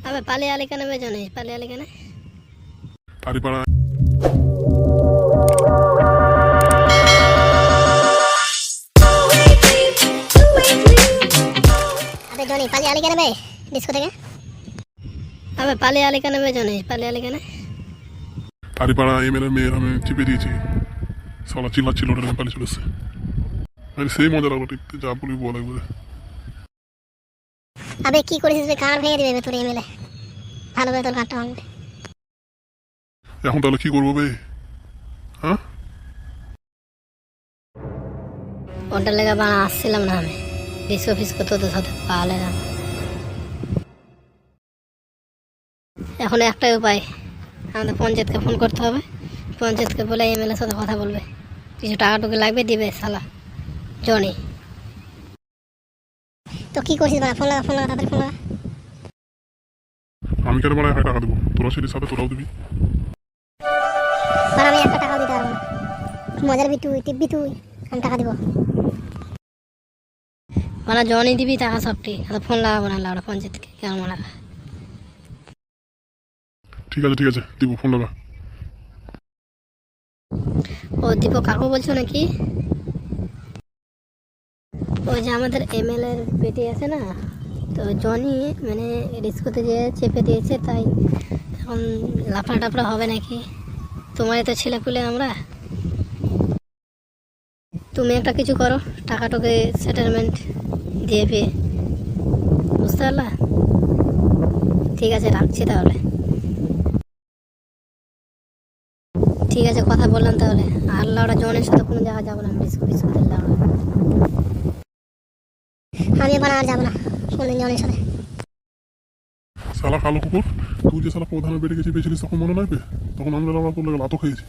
अबे पाले वाले का नाम जाने पाले वाले का ना तारीपाड़ा अबे जोनी पाले वाले का ना बे डिस्को देगा अबे पाले वाले का नाम जाने पाले वाले का ना तारीपाड़ा एमएलए মেয়ের আমি চিপে দিয়েছি সালা চিল্লাচ্ছিল ওটা পালিয়ে চলেছে আমি সেই মজা লাগলো টিপতে যা বলি বলে বলে अबे की করেছিস বে কার ভেঙে দিবে তোর এমএলএ ভালো করে তোর কাটটা ভাঙবে এখন তাহলে কি করবো বে হ্যাঁ ওটার লেগে বানা আসছিলাম না আমি ডিস্কো ফিস্কো তোদের সাথে পালে না এখন একটাই উপায় আমাদের পঞ্চায়েতকে ফোন করতে হবে পঞ্চায়েতকে বলে এমএলএর সাথে কথা বলবে কিছু টাকা টুকু লাগবে দিবে শালা জনি তো কি করছিস বানা ফোন লাগা তাদের ফোন লাগা আমি কেন বাড়ায় টাকা দেবো তোরা সেটির সাথে তোরাও দিবি আর আমি একটা টাকাও দিতে পারবো না মজার বি তুই টিপবি তুই আমি টাকা দিব মানে জনি দিবি টাকা সবটি আর ফোন লাগাবো না লাউড়া পঞ্চায়েতকে কেমন লাগা ঠিক আছে দিব ফোন লাগা ও দীপক কাকু বলছো নাকি ওই যে আমাদের এমএলএর পেটি আছে না তো জনি মানে ডিস্কোতে যে চেপে দিয়েছে তাই এখন লাফড়া টাফড়া হবে নাকি তোমার তো ছেলেপুলে আমরা তুমি একটা কিছু করো টাকাটাকে সেটেলমেন্ট দিয়ে পেয়ে বুঝতে পারলা ঠিক আছে রাখছি তাহলে ঠিক আছে কথা বললাম তাহলে আর লাউড়া জনের সাথে কোনো জায়গা যাবো না ডিস্কো ফিস্কোতে লাউড়া আমি এবার আর যাবো না কোনদিন জনের সাথে শালা কালো কুকুর তুই যে শালা প্রধানের বেড়ে গেছি পেয়েছিলিস তখন মনে নাই তখন আমরা লাউড়া করলে লাতো খেয়েছি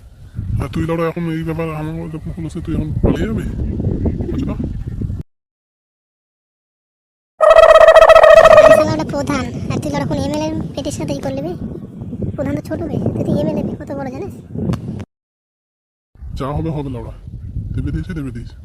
আর তুই লাউড়া এখন এই ব্যাপারে আমার যখন হলো তুই এখন পালিয়ে যাবে বুঝছো না লাউড়া প্রধান আর তুই লাউড়া কোন এমএলএ পেটির সাথে ই করলি প্রধান তো ছোট বে তুই এমএলএ কত বড় জানিস যা হবে লাউড়া দেবে দিয়েছে